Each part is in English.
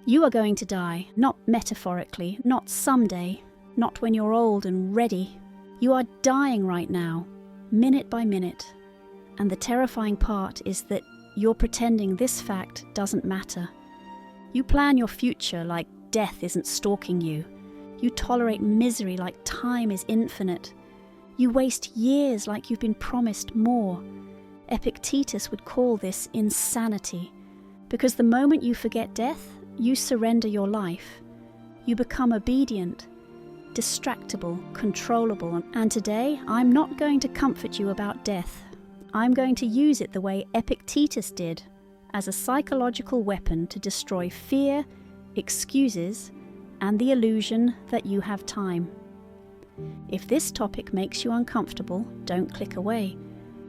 You are going to die, not metaphorically, not someday, not when you're old and ready. You are dying right now, minute by minute. And the terrifying part is that you're pretending this fact doesn't matter. You plan your future like death isn't stalking you. You tolerate misery like time is infinite. You waste years like you've been promised more. Epictetus would call this insanity, because the moment you forget death, you surrender your life. You become obedient, distractible, controllable, and today I'm not going to comfort you about death. I'm going to use it the way Epictetus did, as a psychological weapon to destroy fear, excuses, and the illusion that you have time. If this topic makes you uncomfortable, don't click away.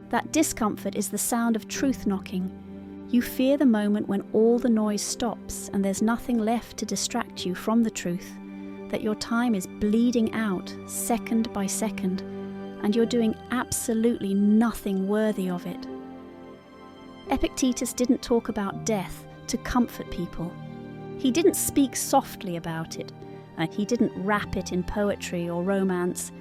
That discomfort is the sound of truth knocking. You fear the moment when all the noise stops and there's nothing left to distract you from the truth, that your time is bleeding out second by second, and you're doing absolutely nothing worthy of it. Epictetus didn't talk about death to comfort people. He didn't speak softly about it, and he didn't wrap it in poetry or romance.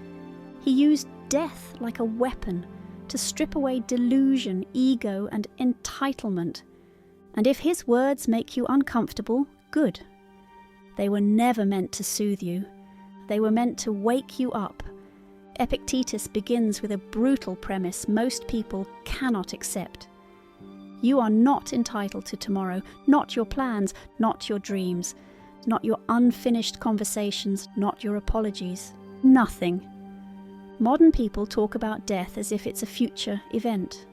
He used death like a weapon to strip away delusion, ego, and entitlement. And if his words make you uncomfortable, good. They were never meant to soothe you. They were meant to wake you up. Epictetus begins with a brutal premise most people cannot accept. You are not entitled to tomorrow, not your plans, not your dreams, not your unfinished conversations, not your apologies. Nothing. Modern people talk about death as if it's a future event.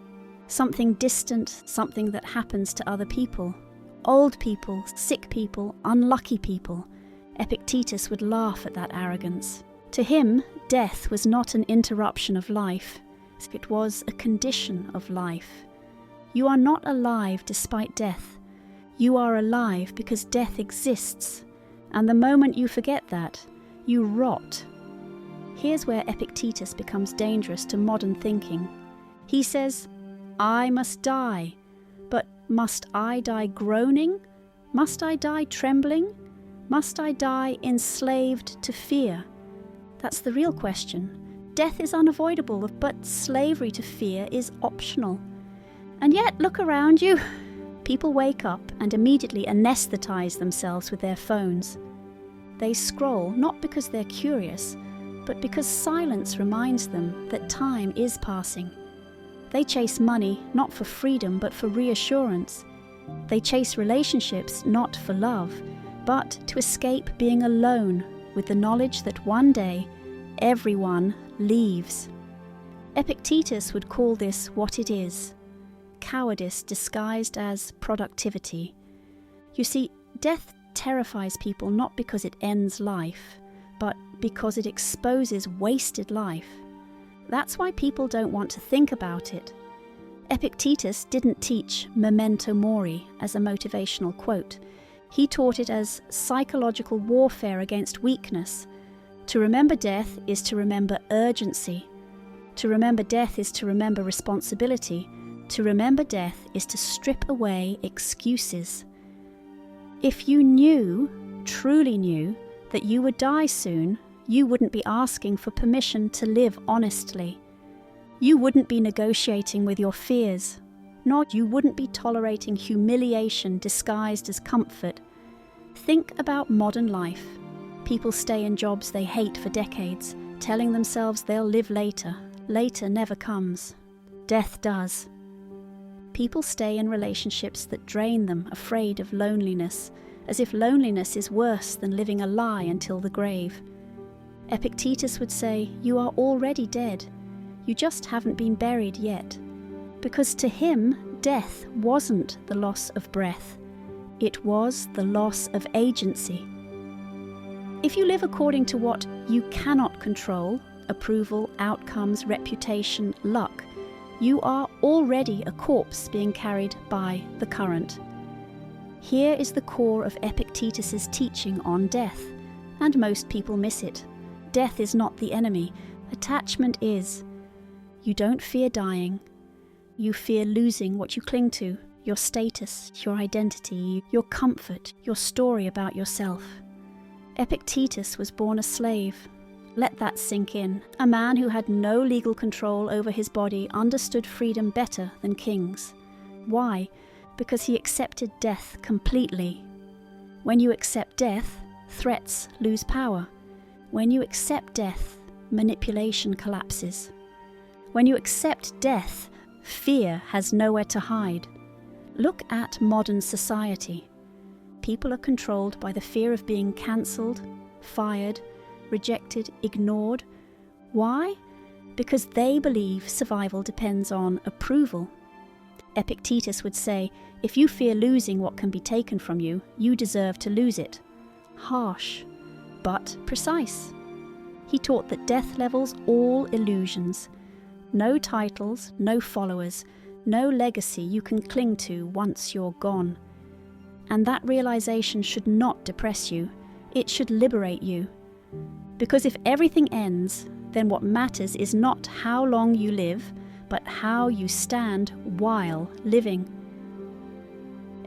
Something distant, something that happens to other people. Old people, sick people, unlucky people. Epictetus would laugh at that arrogance. To him, death was not an interruption of life. It was a condition of life. You are not alive despite death. You are alive because death exists. And the moment you forget that, you rot. Here's where Epictetus becomes dangerous to modern thinking. He says, I must die. But must I die groaning? Must I die trembling? Must I die enslaved to fear? That's the real question. Death is unavoidable, but slavery to fear is optional. And yet, look around you. People wake up and immediately anesthetize themselves with their phones. They scroll not because they're curious, but because silence reminds them that time is passing. They chase money not for freedom, but for reassurance. They chase relationships not for love, but to escape being alone with the knowledge that one day everyone leaves. Epictetus would call this what it is: cowardice disguised as productivity. You see, death terrifies people not because it ends life, but because it exposes wasted life. That's why people don't want to think about it. Epictetus didn't teach memento mori as a motivational quote. He taught it as psychological warfare against weakness. To remember death is to remember urgency. To remember death is to remember responsibility. To remember death is to strip away excuses. If you knew, truly knew, that you would die soon, you wouldn't be asking for permission to live honestly. You wouldn't be negotiating with your fears, nor you wouldn't be tolerating humiliation disguised as comfort. Think about modern life. People stay in jobs they hate for decades, telling themselves they'll live later. Later never comes. Death does. People stay in relationships that drain them, afraid of loneliness, as if loneliness is worse than living a lie until the grave. Epictetus would say, you are already dead. You just haven't been buried yet. Because to him, death wasn't the loss of breath. It was the loss of agency. If you live according to what you cannot control, approval, outcomes, reputation, luck, you are already a corpse being carried by the current. Here is the core of Epictetus's teaching on death, and most people miss it. Death is not the enemy. Attachment is. You don't fear dying. You fear losing what you cling to. your status, your identity, your comfort, your story about yourself. Epictetus was born a slave. Let that sink in. A man who had no legal control over his body understood freedom better than kings. Why? Because he accepted death completely. When you accept death, threats lose power. When you accept death, manipulation collapses. When you accept death, fear has nowhere to hide. Look at modern society. People are controlled by the fear of being cancelled, fired, rejected, ignored. Why? Because they believe survival depends on approval. Epictetus would say, if you fear losing what can be taken from you, you deserve to lose it. Harsh, but precise. He taught that death levels all illusions. No titles, no followers, no legacy you can cling to once you're gone. And that realization should not depress you. It should liberate you. Because if everything ends, then what matters is not how long you live, but how you stand while living.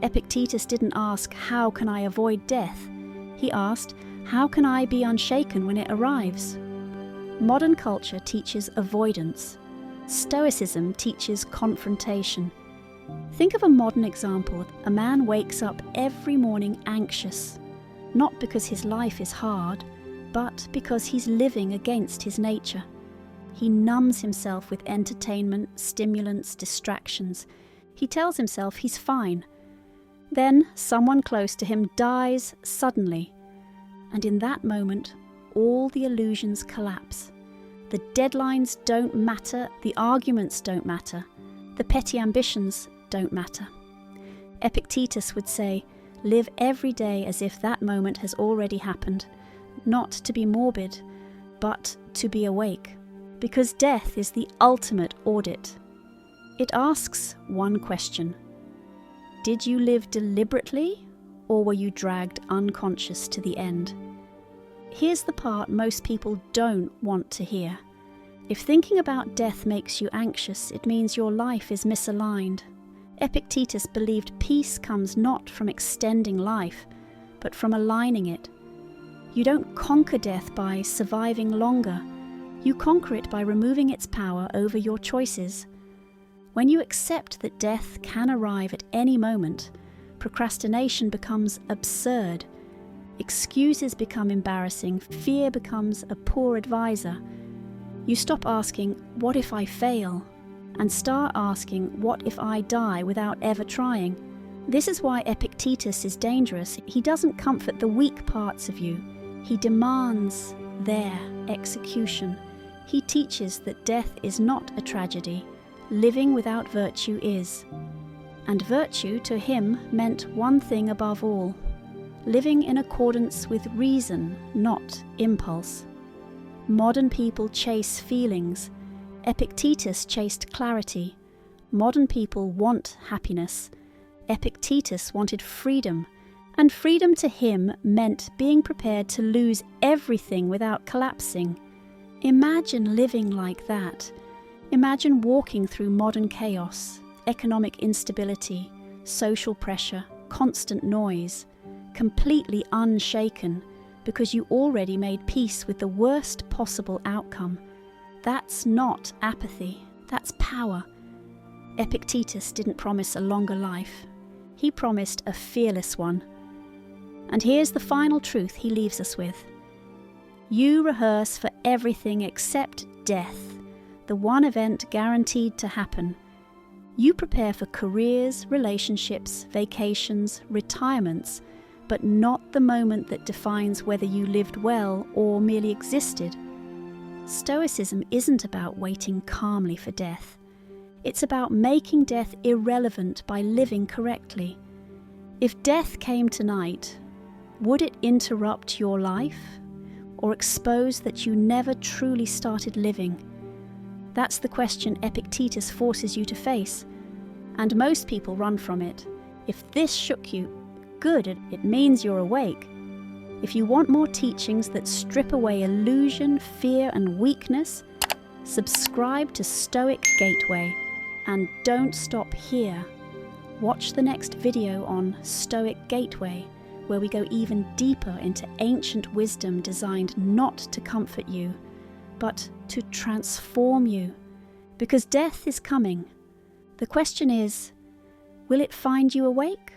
Epictetus didn't ask, how can I avoid death? He asked, how can I be unshaken when it arrives? Modern culture teaches avoidance. Stoicism teaches confrontation. Think of a modern example. A man wakes up every morning anxious, not because his life is hard, but because he's living against his nature. He numbs himself with entertainment, stimulants, distractions. He tells himself he's fine. Then someone close to him dies suddenly, and in that moment, all the illusions collapse. The deadlines don't matter, the arguments don't matter, the petty ambitions don't matter. Epictetus would say, live every day as if that moment has already happened, not to be morbid, but to be awake, because death is the ultimate audit. It asks one question: did you live deliberately, or were you dragged unconscious to the end? Here's the part most people don't want to hear. If thinking about death makes you anxious, it means your life is misaligned. Epictetus believed peace comes not from extending life, but from aligning it. You don't conquer death by surviving longer. You conquer it by removing its power over your choices. When you accept that death can arrive at any moment, procrastination becomes absurd. Excuses become embarrassing, fear becomes a poor advisor. You stop asking, what if I fail? And start asking, what if I die without ever trying? This is why Epictetus is dangerous. He doesn't comfort the weak parts of you. He demands their execution. He teaches that death is not a tragedy. Living without virtue is. And virtue to him meant one thing above all: living in accordance with reason, not impulse. Modern people chase feelings. Epictetus chased clarity. Modern people want happiness. Epictetus wanted freedom. And freedom to him meant being prepared to lose everything without collapsing. Imagine living like that. Imagine walking through modern chaos, economic instability, social pressure, constant noise, completely unshaken, because you already made peace with the worst possible outcome. That's not apathy, that's power. Epictetus didn't promise a longer life. He promised a fearless one. And here's the final truth he leaves us with. You rehearse for everything except death, the one event guaranteed to happen. You prepare for careers, relationships, vacations, retirements, but not the moment that defines whether you lived well or merely existed. Stoicism isn't about waiting calmly for death. It's about making death irrelevant by living correctly. If death came tonight, would it interrupt your life or expose that you never truly started living? That's the question Epictetus forces you to face, and most people run from it. If this shook you, good, it means you're awake. If you want more teachings that strip away illusion, fear, and weakness, subscribe to Stoic Gateway, and don't stop here. Watch the next video on Stoic Gateway, where we go even deeper into ancient wisdom designed not to comfort you, but to transform you. Because death is coming. The question is, will it find you awake